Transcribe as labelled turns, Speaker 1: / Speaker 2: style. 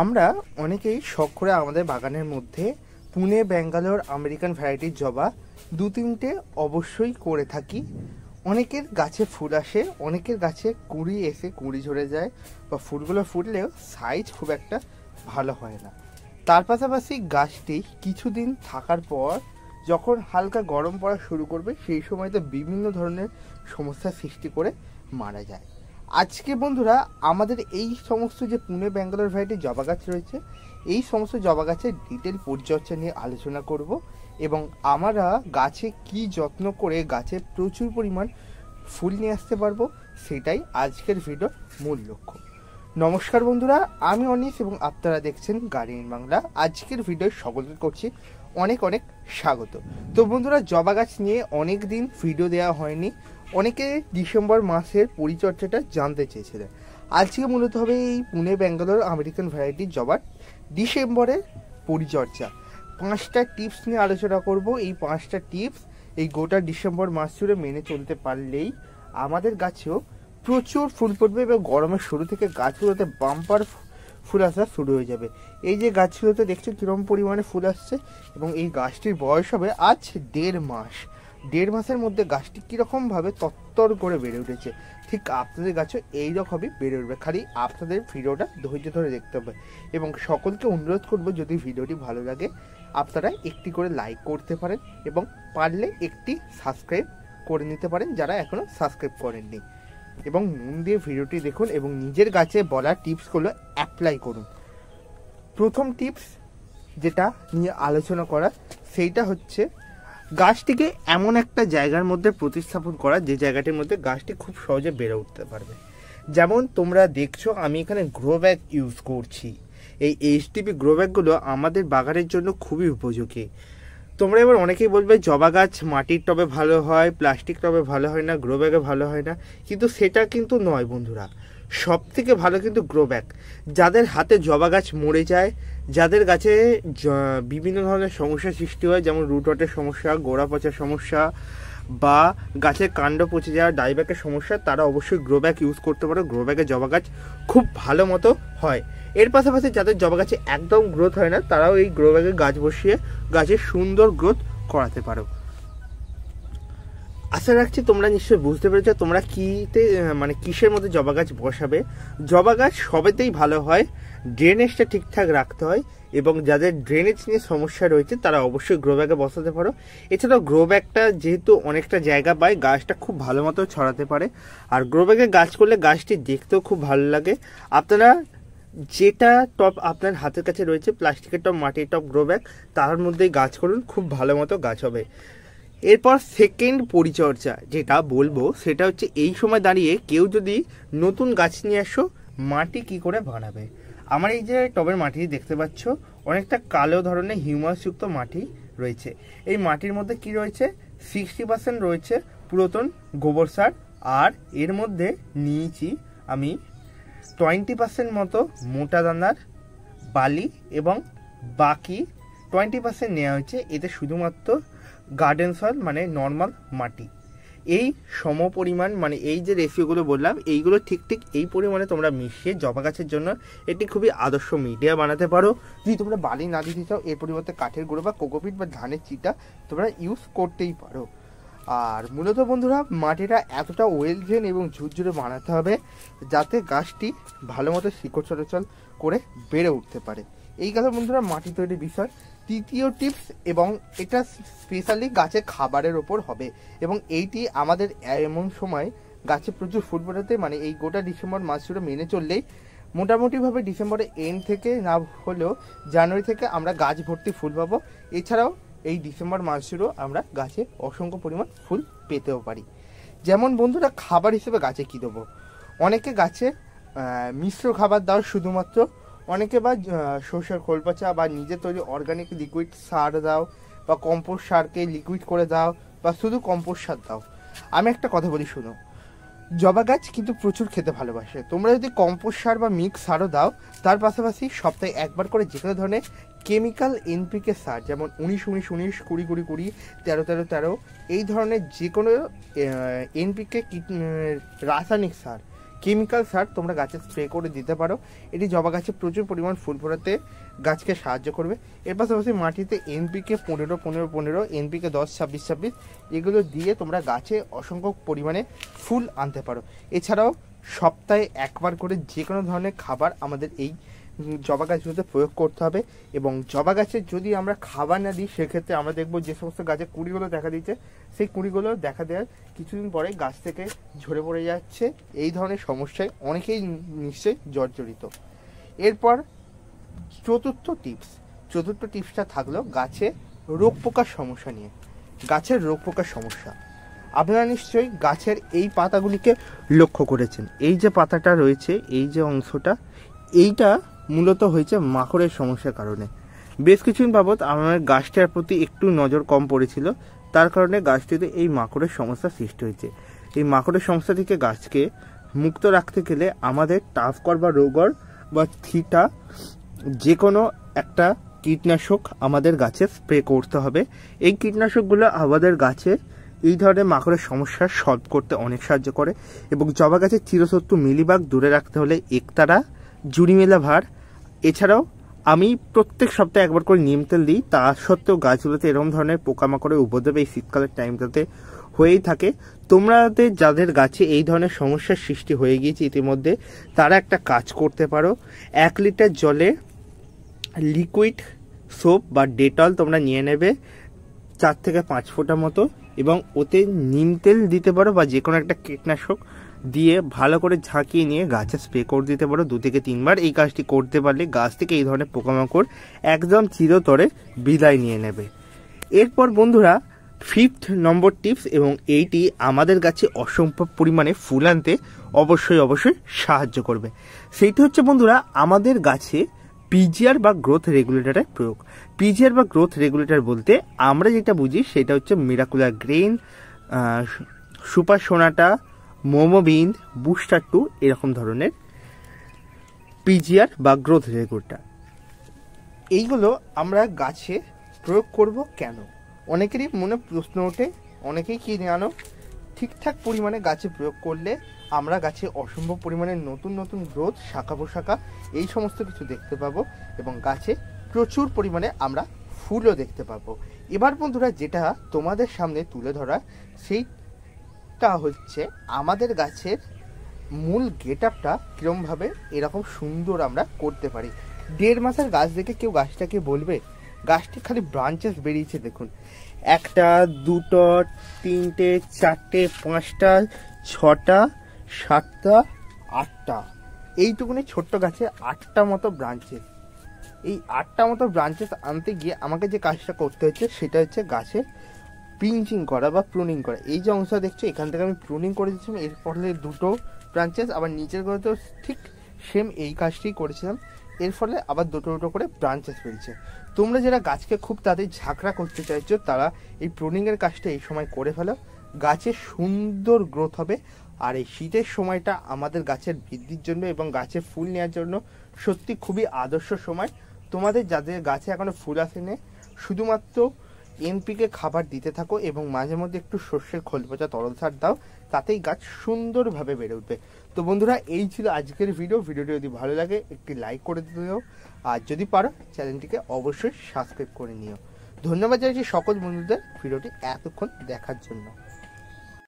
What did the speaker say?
Speaker 1: আমরা অনেকেই শখ করে আমাদের বাগানের মধ্যে পুনে, ব্যাঙ্গালোর, আমেরিকান ভ্যারাইটির জবা দু তিনটে অবশ্যই করে থাকি। অনেকের গাছে ফুল আসে, অনেকের গাছে কুঁড়ি এসে কুঁড়ি ঝরে যায়, বা ফুলগুলো ফুটলেও সাইজ খুব একটা ভালো হয় না। তার পাশাপাশি গাছটি কিছুদিন থাকার পর যখন হালকা গরম পড়া শুরু করবে, সেই সময়তে বিভিন্ন ধরনের সমস্যার সৃষ্টি করে মারা যায়। আজকে বন্ধুরা আমাদের এই সমস্ত যে পুনে, ব্যাঙ্গালোর ভ্যারাইটির জবা গাছ রয়েছে, এই সমস্ত জবা গাছের ডিটেল পরিচর্যা নিয়ে আলোচনা করব এবং আমরা গাছে কি যত্ন করে গাছে প্রচুর পরিমাণ ফুল নিয়ে আসতে পারবো, সেটাই আজকের ভিডিওর মূল লক্ষ্য। নমস্কার বন্ধুরা, আমি অনিশ এবং আপনারা দেখছেন গার্ডেনিং বাংলা। আজকের ভিডিও সকলকে করছি অনেক অনেক স্বাগত। তো বন্ধুরা, জবা গাছ নিয়ে অনেক দিন ভিডিও দেওয়া হয়নি, অনেকে ডিসেম্বর মাসের পরিচর্যাটা জানতে চেয়েছিলেন। আজকে মূলত হবে এই পুনে, ব্যাঙ্গালোর, আমেরিকান ভ্যারাইটির জবার ডিসেম্বরের পরিচর্যা। 5টা টিপস নিয়ে আলোচনা করব। এই 5টা টিপস এই গোটা ডিসেম্বর মাস জুড়ে মেনে চলতে পারলেই আমাদের গাছেও প্রচুর ফুল ফুটবে এবং গরমের শুরু থেকে গাছগুলোতে বাম্পার ফুল আসা শুরু হয়ে যাবে। এই যে গাছগুলোতে দেখছো কিরম পরিমাণে ফুল আসছে, এবং এই গাছটির বয়স হবে আজ 1.5 মাস। 1.5 মাসের মধ্যে গাছটি কীরকমভাবে তত্তর করে বেড়ে উঠেছে, ঠিক আপনাদের গাছও এইরকমই বেড়ে উঠবে। খালি আপনাদের ভিডিওটা ধৈর্য ধরে দেখতে হবে। এবং সকলকে অনুরোধ করবো, যদি ভিডিওটি ভালো লাগে আপনারা একটি করে লাইক করতে পারেন এবং পারলে একটি সাবস্ক্রাইব করে নিতে পারেন যারা এখনও সাবস্ক্রাইব করেননি। এবং মন দিয়ে ভিডিওটি দেখুন এবং নিজের গাছে বলা টিপসগুলো অ্যাপ্লাই করুন। প্রথম টিপস যেটা নিয়ে আলোচনা করা, সেইটা হচ্ছে গাছটিকে এমন একটা জায়গার মধ্যে প্রতিস্থাপন করা যে জায়গাটির মধ্যে গাছটি খুব সহজে বেড়ে উঠতে পারবে। যেমন তোমরা দেখছো আমি এখানে গ্রো ব্যাগ ইউজ করছি। এই এইচডিপি গ্রো ব্যাগগুলো আমাদের বাগানের জন্য খুবই উপযোগী। তোমরা এবার অনেকেই বলবে জবা গাছ মাটির টবে ভালো হয়, প্লাস্টিক টবে ভালো হয় না, গ্রো ব্যাগে ভালো হয় না, কিন্তু সেটা কিন্তু নয় বন্ধুরা। সব থেকে ভালো কিন্তু গ্রো ব্যাগ। যাদের হাতে জবা গাছ মরে যায়, যাদের গাছে বিভিন্ন ধরনের সমস্যার সৃষ্টি হয়, যেমন রুট রটের সমস্যা, গোড়া পচার সমস্যা, বা গাছের কাণ্ড পচে যাওয়া, ডাইব্যাকের সমস্যা, তারা অবশ্যই গ্রো ব্যাগ ইউজ করতে পারো। গ্রো ব্যাগে জবা গাছ খুব ভালো মতো হয়। এর পাশাপাশি যাদের জবা গাছে একদম গ্রোথ হয় না, তারাও এই গ্রো ব্যাগে গাছ বসিয়ে গাছের সুন্দর গ্রোথ করাতে পারো। আশা রাখছি তোমরা নিশ্চয়ই বুঝতে পেরেছো তোমরা কিসের মধ্যে জবা গাছ বসাবে। জবা গাছ সবেতেই ভালো হয়, ড্রেনেজটা ঠিকঠাক রাখতে হয়, এবং যাদের ড্রেনেজ নিয়ে সমস্যা রয়েছে তারা অবশ্যই গ্রো ব্যাগে বসাতে পারো। এছাড়াও গ্রো ব্যাগটা যেহেতু অনেকটা জায়গা পায়, গাছটা খুব ভালো মতো ছড়াতে পারে। আর গ্রো ব্যাগে গাছ করলে গাছটি দেখতেও খুব ভালো লাগে। আপনারা যেটা টব আপনার হাতের কাছে রয়েছে, প্লাস্টিকের টব, মাটির টব, গ্রো ব্যাগ, তার মধ্যেই গাছ করুন, খুব ভালো মতো গাছ হবে। এরপর সেকেন্ড পরিচর্যা যেটা বলবো, সেটা হচ্ছে এই সময় দাঁড়িয়ে কেউ যদি নতুন গাছ নিয়ে আসো, মাটি কি করে বানাবে। আমার এই যে টবের মাটি দেখতে পাচ্ছ, অনেকটা কালো ধরনের হিউমাসযুক্ত মাটি রয়েছে। এই মাটির মধ্যে কি রয়েছে, 60% রয়েছে পুরাতন গোবর সার, আর এর মধ্যে নিয়েছি আমি 20% মতো মোটা দানার বালি, এবং বাকি 20% নেওয়া হয়েছে এতে শুধুমাত্র গার্ডেন সয়েল, মানে নর্মাল মাটি। এই সম পরিমাণ, মানে এই যে রেশিওগুলো বললাম, এইগুলো ঠিক এই পরিমাণে তোমরা মিশিয়ে জবা গাছের জন্য এটি খুবই আদর্শ মিডিয়া বানাতে পারো। যদি তোমরা বালি না দিতে চাও, এর পরিবর্তে কাঠের গুঁড়ো বা কোকোপিট বা ধানের চিটা তোমরা ইউজ করতেই পারো। আর মূলত বন্ধুরা, মাটিটা এতটা ওয়েল ড্রেন এবং ঝুরঝুরে বানাতে হবে যাতে গাছটি ভালো মতো শিকড় চলাচল করে বেড়ে উঠতে পারে। এই গেল বন্ধুরা মাটি তৈরির বিষয়। তৃতীয় টিপস, এবং এটা স্পেশালি গাছের খাবারের ওপর হবে, এবং এইটি আমাদের এমন সময় গাছে প্রচুর ফুল ফোটাতে, মানে এই গোটা ডিসেম্বর মাস জুড়ে মেনে চললেই মোটামুটিভাবে ডিসেম্বরের এন্ড থেকে না হলেও জানুয়ারি থেকে আমরা গাছ ভর্তি ফুল পাবো। এছাড়াও এই ডিসেম্বর মাস জুড়েও আমরা গাছে অসংখ্য পরিমাণ ফুল পেতেও পারি। যেমন বন্ধুরা, খাবার হিসেবে গাছে কী দেবো, অনেকে গাছে মিশ্র খাবার দাও শুধুমাত্র, অনেকে বা সরষের খোল পচা বা নিজে তৈরি অর্গানিক লিকুইড সার দাও, বা কম্পোস্ট সারকে লিকুইড করে দাও, বা শুধু কম্পোস্ট সার দাও। আমি একটা কথা বলি শোনো, জবা গাছ কিন্তু প্রচুর খেতে ভালোবাসে। তোমরা যদি কম্পোস্ট সার বা মিক্স সারও দাও, তার পাশাপাশি সপ্তাহে একবার করে যে কোনো ধরনের কেমিক্যাল এনপিকে সার, যেমন 19-19-19, 20-20-20, 13-13-13, এই ধরনের যে কোনো এনপিকে রাসায়নিক সার কেমিক্যাল সার তোমরা গাছে স্প্রে করে দিতে পারো। এটি জবা গাছে প্রচুর পরিমাণ ফুল ফোটাতে গাছকে সাহায্য করবে। এর পাশাপাশি মাটিতে এনপিকে 15-15-15, এনপিকে 10-26-26 এগুলো দিয়ে তোমরা গাছে অসংখ্য পরিমাণে ফুল আনতে পারো। এছাড়াও সপ্তাহে একবার করে যে কোনো ধরনের খাবার আমাদের এই জবা গাছগুলোতে প্রয়োগ করতে হবে। এবং জবা গাছে যদি আমরা খাবার না দিই সেক্ষেত্রে আমরা দেখবো যে সমস্ত গাছে কুঁড়িগুলো দেখা দিচ্ছে, সেই কুঁড়িগুলো দেখা দেওয়ার কিছুদিন পরে গাছ থেকে ঝরে পড়ে যাচ্ছে। এই ধরনের সমস্যায় অনেকেই নিশ্চয়ই জর্জরিত। এরপর চতুর্থ টিপসটা থাকলো গাছে রোগ পোকার সমস্যা নিয়ে। গাছের রোগ পোকার সমস্যা আপনারা নিশ্চয়ই গাছের এই পাতাগুলিকে লক্ষ্য করেছেন। এই যে পাতাটা রয়েছে, এই যে অংশটা, এইটা মূলত হয়েছে মাকড়ের সমস্যার কারণে। বেশ কিছুদিন বাবদ আমার গাছটার প্রতি একটু নজর কম পড়েছিল, তার কারণে গাছটিতে এই মাকড়ের সমস্যা সৃষ্টি হয়েছে। এই মাকড়ের সমস্যা থেকে গাছকে মুক্ত রাখতে গেলে আমাদের টাফকর বা রোগর বা থিটা যে কোনো একটা কীটনাশক আমাদের গাছে স্প্রে করতে হবে। এই কীটনাশকগুলো আমাদের গাছে এই ধরনের মাকড়ের সমস্যা সলভ করতে অনেক সাহায্য করে। এবং জবা গাছের চিরশত্রু মিলিবাগ দূরে রাখতে হলে একতারা, জুড়িমেলা ভার, এছাড়াও আমি প্রত্যেক সপ্তাহে একবার করে নিম তেল দিই। তা সত্ত্বেও গাছগুলোতে এরকম ধরনের পোকামাকড়ের উপদ্রব এই শীতকালের টাইমটাতে হয়েই থাকে। তোমাদের যাদের গাছে এই ধরনের সমস্যার সৃষ্টি হয়ে গিয়েছে ইতিমধ্যে, তারা একটা কাজ করতে পারো। 1 লিটার জলে লিকুইড সোপ বা ডেটল তোমরা নিয়ে নেবে 4 থেকে 5 ফোঁটা মতো, এবং ওতে নিম তেল দিতে পারো বা যে কোনো একটা কীটনাশক দিয়ে ভালো করে ঝাঁকিয়ে নিয়ে গাছে স্প্রে করে দিতে পারো 2 থেকে 3 বার। এই কাজটি করতে পারলে গাছ থেকে এই ধরনের পোকামাকড় একদম চিরতরে বিদায় নিয়ে নেবে। এরপর বন্ধুরা 5th নম্বর টিপস, এবং এইটি আমাদের গাছে অসম্ভব পরিমাণে ফুল আনতে অবশ্যই সাহায্য করবে। সেইটি হচ্ছে বন্ধুরা আমাদের গাছে পিজিআর বা গ্রোথ রেগুলেটরের প্রয়োগ। পিজিআর বা গ্রোথ রেগুলেটর বলতে আমরা যেটা বুঝি সেটা হচ্ছে মিরাকুলার গ্রেন, সুপার সোনাটা, মোমোবিন, বুস্টার 2 এরকম ধরনের পিজিআর বা গ্রোথ রেগুলেটর। এইগুলো আমরা গাছে প্রয়োগ করব কেন? অনেকেরই মনে প্রশ্ন ওঠে, অনেকেই কি জানো, ঠিকঠাক পরিমাণে গাছে প্রয়োগ করলে আমরা গাছে অসম্ভব পরিমাণে নতুন নতুন গ্রোথ, শাখা প্রশাখা এই সমস্ত কিছু দেখতে পাবো এবং গাছে প্রচুর পরিমাণে আমরা ফুলও দেখতে পাবো। এবার বন্ধুরা যেটা তোমাদের সামনে তুলে ধরা, সেইটা হচ্ছে আমাদের গাছের মূল গেট আপটা কীরকমভাবে এরকম সুন্দর আমরা করতে পারি। 1.5 মাসের গাছ দেখে কেউ গাছটাকে বলবে গাছটি খালি ব্রাঞ্চেস বেরিয়েছে, দেখুন 1টা 2টো 3টে 4টে 5টা 6টা 7টা 8টা, এইটুকুনি ছোট্ট গাছে 8টা মতো ব্রাঞ্চেস। এই 8টা মতো ব্রাঞ্চেস আনতে গিয়ে আমাকে যে কাজটা করতে হচ্ছে সেটা হচ্ছে গাছের পিঞ্চিং করা বা প্রুনিং করা। এই যে অংশটা দেখছো এখান থেকে আমি প্রুনিং করে দিচ্ছিলাম, এর ফলে 2টো ব্রাঞ্চেস, আবার নিচের গোড়াতেও ঠিক সেম এই কাজটি করেছিলাম, এর ফলে আবার 2টো করে ব্রাঞ্চেস বেরিয়েছে। তোমরা যারা গাছকে খুব তাড়াতাড়ি ঝাঁকড়া করতে চাইছো তারা এই প্রুনিংয়ের কাজটা এই সময় করে ফেলো, গাছের সুন্দর গ্রোথ হবে। আর এই শীতের সময়টা আমাদের গাছের বৃদ্ধির জন্য এবং গাছে ফুল নেওয়ার জন্য সত্যি খুবই আদর্শ সময়। তোমাদের যাদের গাছে এখনো ফুল আসেনি শুধুমাত্র এনপিকে খাবার দিতে থাকো এবং মাঝে মধ্যে একটু সর্ষের খোল পচা তরল সার দাও, তাতেই গাছ সুন্দরভাবে বেড়ে উঠবে। তো বন্ধুরা এই ছিল আজকের ভিডিওটি যদি ভালো লাগে একটি লাইক করে দিও, আর যদি পারো চ্যানেলটিকে অবশ্যই সাবস্ক্রাইব করে নিও। ধন্যবাদ জানাচ্ছি সকল বন্ধুদের ভিডিওটি এতক্ষণ দেখার জন্য।